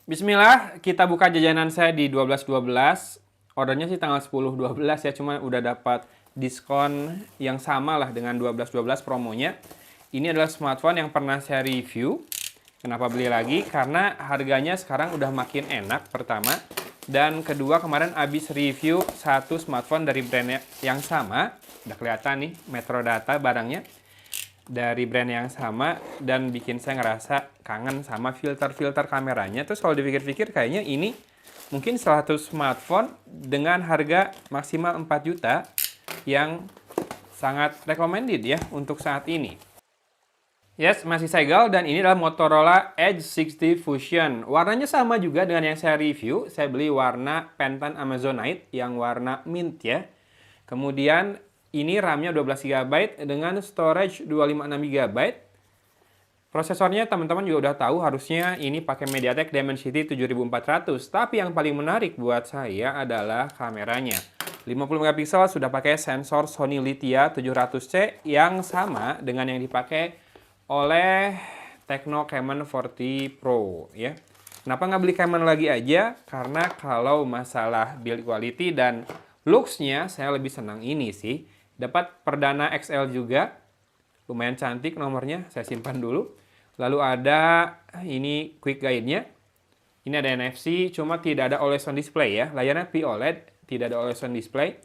Bismillah, kita buka jajanan saya di 12.12. Ordernya sih tanggal 10.12 ya, cuma udah dapat diskon yang sama lah dengan 12.12 promonya. Ini adalah smartphone yang pernah saya review. Kenapa beli lagi? Karena harganya sekarang udah makin enak, pertama. Dan kedua, kemarin habis review satu smartphone dari brand yang sama. Udah kelihatan nih, Metrodata barangnya. Dari brand yang sama dan bikin saya ngerasa kangen sama filter-filter kameranya. Terus kalau dipikir-pikir kayaknya ini mungkin salah satu smartphone dengan harga maksimal 4 juta yang sangat recommended ya untuk saat ini. Yes, masih segel dan ini adalah Motorola Edge 60 Fusion. Warnanya sama juga dengan yang saya review. Saya beli warna Pantone Amazonite yang warna mint ya. Kemudian ini RAM-nya 12 GB dengan storage 256 GB. Prosesornya teman-teman juga udah tahu harusnya ini pakai MediaTek Dimensity 7400. Tapi yang paling menarik buat saya adalah kameranya. 50 megapiksel sudah pakai sensor Sony Lithia 700C yang sama dengan yang dipakai oleh Tecno Camon 40 Pro ya. Kenapa nggak beli Camon lagi aja? Karena kalau masalah build quality dan looks-nya saya lebih senang ini sih. Dapat perdana XL juga, lumayan cantik nomornya, saya simpan dulu. Lalu ada ini quick guide-nya. Ini ada NFC, cuma tidak ada always on display ya. Layarnya POLED, tidak ada always on display.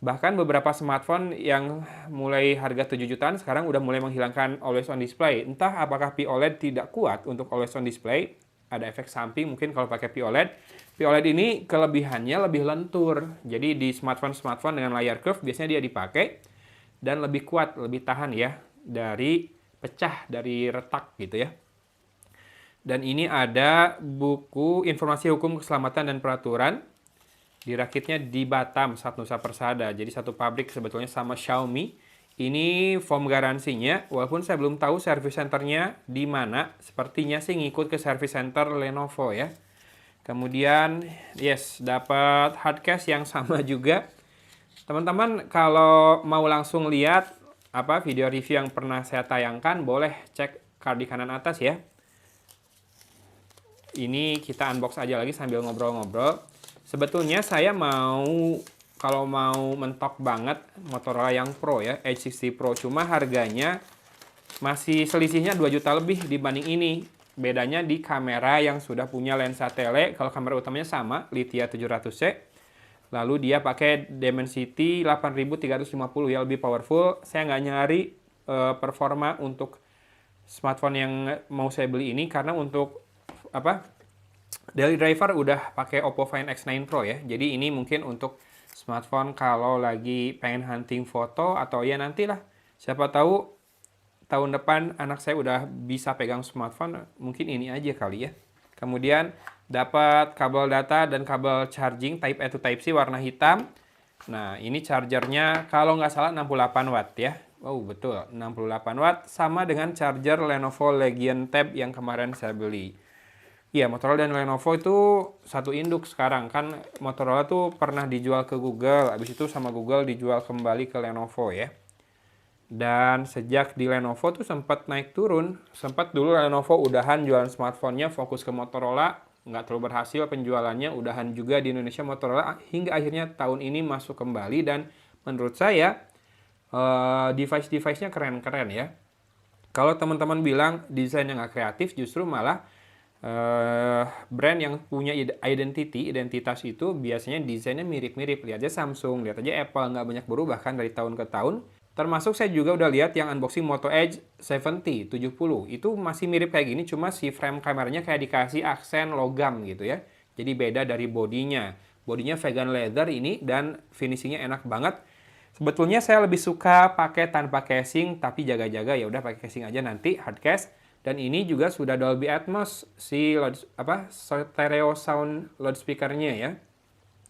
Bahkan beberapa smartphone yang mulai harga 7 jutaan sekarang udah mulai menghilangkan always on display. Entah apakah POLED tidak kuat untuk always on display, ada efek samping mungkin kalau pakai POLED. POLED ini kelebihannya lebih lentur. Jadi di smartphone dengan layar curve biasanya dia dipakai dan lebih kuat, lebih tahan ya dari pecah, dari retak gitu ya. Dan ini ada buku informasi hukum keselamatan dan peraturan. Dirakitnya di Batam, Nusa Persada. Jadi satu pabrik sebetulnya sama Xiaomi. Ini form garansinya, walaupun saya belum tahu service centernya di mana. Sepertinya sih ngikut ke service center Lenovo ya. Kemudian, yes, dapat hardcase yang sama juga. Teman-teman, kalau mau langsung lihat video review yang pernah saya tayangkan, boleh cek card di kanan atas ya. Ini kita unbox aja lagi sambil ngobrol-ngobrol. Sebetulnya saya kalau mau mentok banget Motorola yang Pro ya, Edge 60 Pro. Cuma harganya masih selisihnya 2 juta lebih dibanding ini. Bedanya di kamera yang sudah punya lensa tele. Kalau kamera utamanya sama, Lithia 700C. Lalu dia pakai Dimensity 8350 ya, lebih powerful. Saya nggak nyari performa untuk smartphone yang mau saya beli ini karena untuk daily driver udah pakai Oppo Find X9 Pro ya. Jadi ini mungkin untuk smartphone kalau lagi pengen hunting foto atau ya nantilah. Siapa tahu tahun depan anak saya udah bisa pegang smartphone, mungkin ini aja kali ya. Kemudian dapat kabel data dan kabel charging Type A to Type C warna hitam. Nah, ini chargernya kalau nggak salah 68 watt ya. Oh, betul, 68 watt sama dengan charger Lenovo Legion Tab yang kemarin saya beli. Iya, Motorola dan Lenovo itu satu induk sekarang. Kan Motorola tuh pernah dijual ke Google, habis itu sama Google dijual kembali ke Lenovo ya. Dan sejak di Lenovo tuh sempat naik turun. Sempat dulu Lenovo udahan jualan smartphone-nya fokus ke Motorola. Nggak terlalu berhasil penjualannya. Udahan juga di Indonesia Motorola. Hingga akhirnya tahun ini masuk kembali. Dan menurut saya device-device-nya keren-keren ya. Kalau teman-teman bilang desainnya nggak kreatif, justru malah brand yang punya identitas itu biasanya desainnya mirip-mirip. Lihat aja Samsung, lihat aja Apple, nggak banyak berubah kan dari tahun ke tahun. Termasuk saya juga udah lihat yang unboxing Moto Edge 70. Itu masih mirip kayak gini, cuma si frame kameranya kayak dikasih aksen logam gitu ya. Jadi beda dari bodinya. Bodinya vegan leather ini dan finishingnya enak banget. Sebetulnya saya lebih suka pakai tanpa casing, tapi jaga-jaga ya udah pakai casing aja nanti hard case. Dan ini juga sudah Dolby Atmos si stereo sound loudspeakernya ya.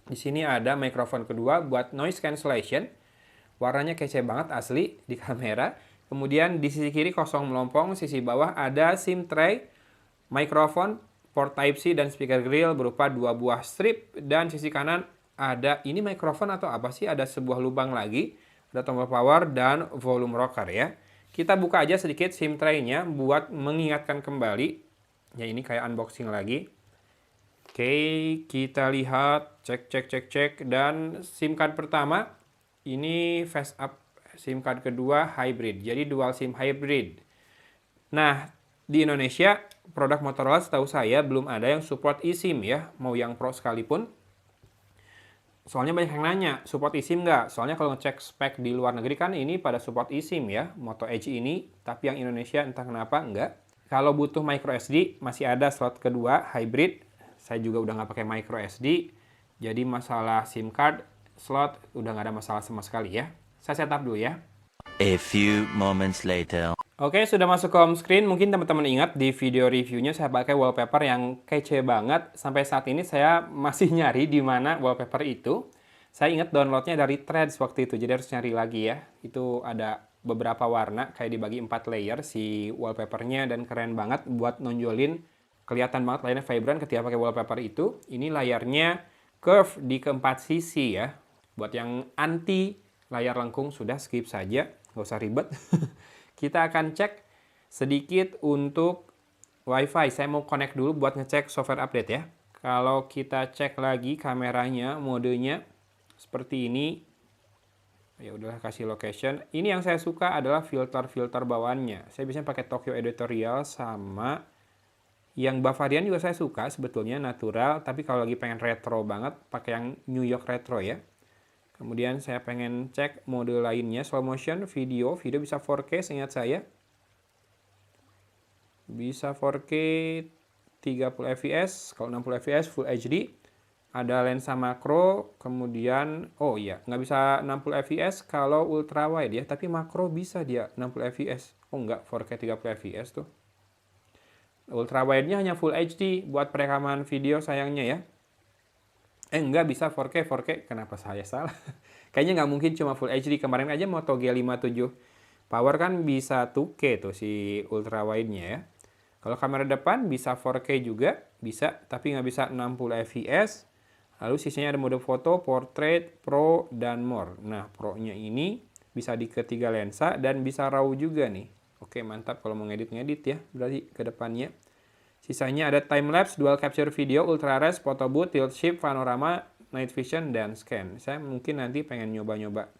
Di sini ada mikrofon kedua buat noise cancellation. Warnanya kece banget asli di kamera. Kemudian di sisi kiri kosong melompong, sisi bawah ada SIM tray, mikrofon, port Type-C dan speaker grill berupa 2 buah strip. Dan sisi kanan ada ini mikrofon atau apa sih? Ada sebuah lubang lagi, ada tombol power dan volume rocker ya. Kita buka aja sedikit SIM tray-nya buat mengingatkan kembali. Ya ini kayak unboxing lagi. Oke, kita lihat, cek, dan SIM card pertama, ini face up, SIM card kedua hybrid, jadi dual SIM hybrid. Nah, di Indonesia, produk Motorola setahu saya belum ada yang support eSIM ya, mau yang Pro sekalipun. Soalnya banyak yang nanya, support eSIM nggak? Soalnya kalau ngecek spek di luar negeri kan ini pada support eSIM ya, Moto Edge ini, tapi yang Indonesia entah kenapa nggak. Kalau butuh micro SD, masih ada slot kedua, hybrid. Saya juga udah nggak pakai micro SD, jadi masalah SIM card, slot, udah nggak ada masalah sama sekali ya. Saya setup dulu ya. A few moments later. Oke, sudah masuk ke home screen. Mungkin teman-teman ingat di video reviewnya saya pakai wallpaper yang kece banget. Sampai saat ini saya masih nyari di mana wallpaper itu. Saya ingat downloadnya dari Threads waktu itu, jadi harus nyari lagi ya. Itu ada beberapa warna, kayak dibagi 4 layer si wallpapernya, dan keren banget buat nonjolin. Kelihatan banget layarnya vibrant ketika pakai wallpaper itu. Ini layarnya curve di keempat sisi ya. Buat yang anti layar lengkung sudah skip saja, nggak usah ribet. Kita akan cek sedikit untuk WiFi. Saya mau connect dulu buat ngecek software update ya. Kalau kita cek lagi kameranya, modenya seperti ini. Ya udahlah, kasih location. Ini yang saya suka adalah filter-filter bawaannya. Saya biasanya pakai Tokyo Editorial sama yang Bavarian juga saya suka sebetulnya, natural. Tapi kalau lagi pengen retro banget, pakai yang New York retro ya. Kemudian saya pengen cek mode lainnya, slow motion, video bisa 4K seingat saya. Bisa 4K 30 fps, kalau 60 fps Full HD. Ada lensa makro, kemudian, oh iya, nggak bisa 60 fps kalau ultra wide ya, tapi makro bisa dia 60 fps. Oh enggak, 4K 30 fps tuh. Ultra wide-nya hanya Full HD buat perekaman video sayangnya ya. Enggak bisa 4K, kenapa saya salah? Kayaknya nggak mungkin cuma Full HD. Kemarin aja Moto G57 Power kan bisa 2K tuh si ultra wide-nya ya. Kalau kamera depan bisa 4K juga, bisa, tapi nggak bisa 60 fps. Lalu sisanya ada mode foto, portrait, pro, dan more. Nah, pro-nya ini bisa di ketiga lensa dan bisa RAW juga nih. Oke, mantap kalau mau ngedit-ngedit ya, berarti ke depannya. Sisanya ada time-lapse, dual capture video, ultra-res, photo booth, tilt shift, panorama, night vision, dan scan. Saya mungkin nanti pengen nyoba-nyoba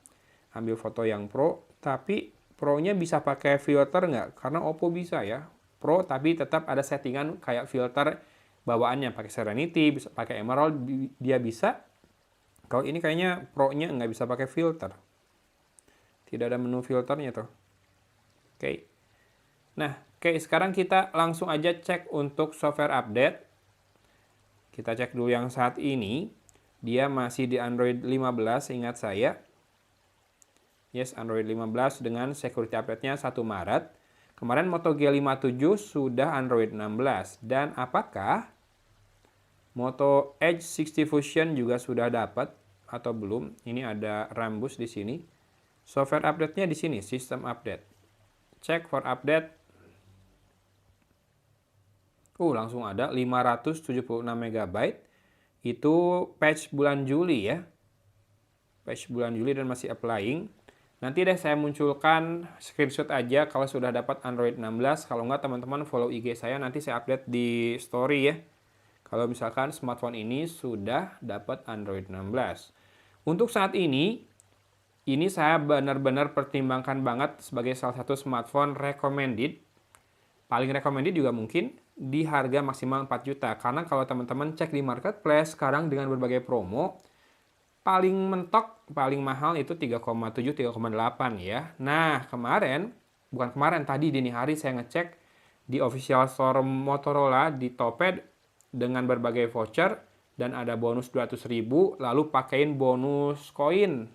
ambil foto yang pro, tapi pro-nya bisa pakai filter nggak? Karena Oppo bisa ya, pro tapi tetap ada settingan kayak filter bawaannya, pakai Serenity, bisa pakai Emerald, dia bisa. Kalau ini kayaknya pro-nya nggak bisa pakai filter. Tidak ada menu filternya tuh. Oke. Nah, sekarang kita langsung aja cek untuk software update. Kita cek dulu yang saat ini. Dia masih di Android 15, ingat saya. Yes, Android 15 dengan security update-nya 1 Maret. Kemarin Moto G57 sudah Android 16. Dan apakah Moto Edge 60 Fusion juga sudah dapat atau belum? Ini ada Rambus di sini. Software update-nya di sini, System Update. Cek for update. Langsung ada 576 MB. Itu patch bulan Juli ya. Patch bulan Juli dan masih applying. Nanti deh saya munculkan screenshot aja kalau sudah dapat Android 16. Kalau nggak teman-teman follow IG saya, nanti saya update di story ya. Kalau misalkan smartphone ini sudah dapat Android 16. Untuk saat ini saya benar-benar pertimbangkan banget sebagai salah satu smartphone recommended. Paling recommended juga mungkin di harga maksimal 4 juta. Karena kalau teman-teman cek di marketplace sekarang dengan berbagai promo, paling mentok, paling mahal itu 3,7, 3,8 ya. Nah, tadi dini hari saya ngecek di official store Motorola di Toped dengan berbagai voucher dan ada bonus 200.000, lalu pakein bonus koin.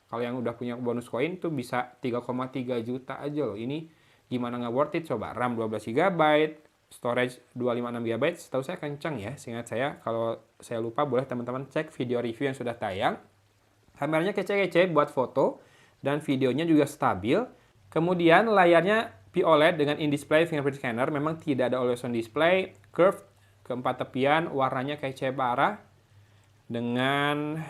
Kalau yang udah punya bonus koin tuh bisa 3,3 juta aja loh. Ini gimana nggak worth it? Coba RAM 12 GB, storage 256 GB, setahu saya kencang ya, seingat saya. Kalau saya lupa boleh teman-teman cek video review yang sudah tayang. Kameranya kece-kece buat foto dan videonya juga stabil. Kemudian layarnya POLED dengan in-display fingerprint scanner, memang tidak ada always on display, curved keempat tepian, warnanya kece parah. Dengan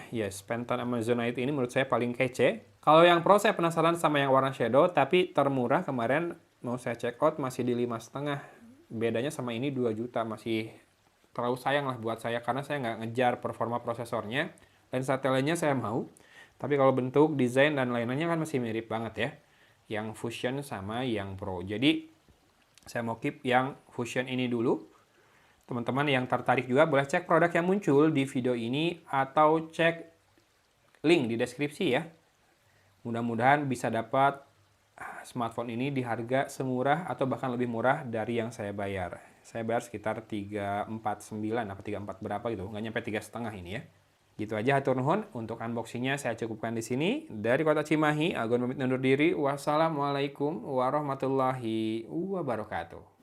Phantom Amazonite ini menurut saya paling kece. Kalau yang Pro saya penasaran sama yang warna shadow, tapi termurah kemarin mau saya check out masih di 5,5. Bedanya sama ini 2 juta, masih terlalu sayang lah buat saya karena saya nggak ngejar performa prosesornya. Lensa telenya saya mau, tapi kalau bentuk, desain, dan lain-lainnya kan masih mirip banget ya. Yang Fusion sama yang Pro. Jadi saya mau keep yang Fusion ini dulu. Teman-teman yang tertarik juga boleh cek produk yang muncul di video ini atau cek link di deskripsi ya. Mudah-mudahan bisa dapat smartphone ini di harga semurah atau bahkan lebih murah dari yang saya bayar. Saya bayar sekitar 349 apa 34 berapa gitu, nggak nyampe 3,5 ini ya. Gitu aja hatur nuhun, untuk unboxingnya saya cukupkan di sini. Dari Kota Cimahi, Agun pamit undur diri. Wassalamualaikum warahmatullahi wabarakatuh.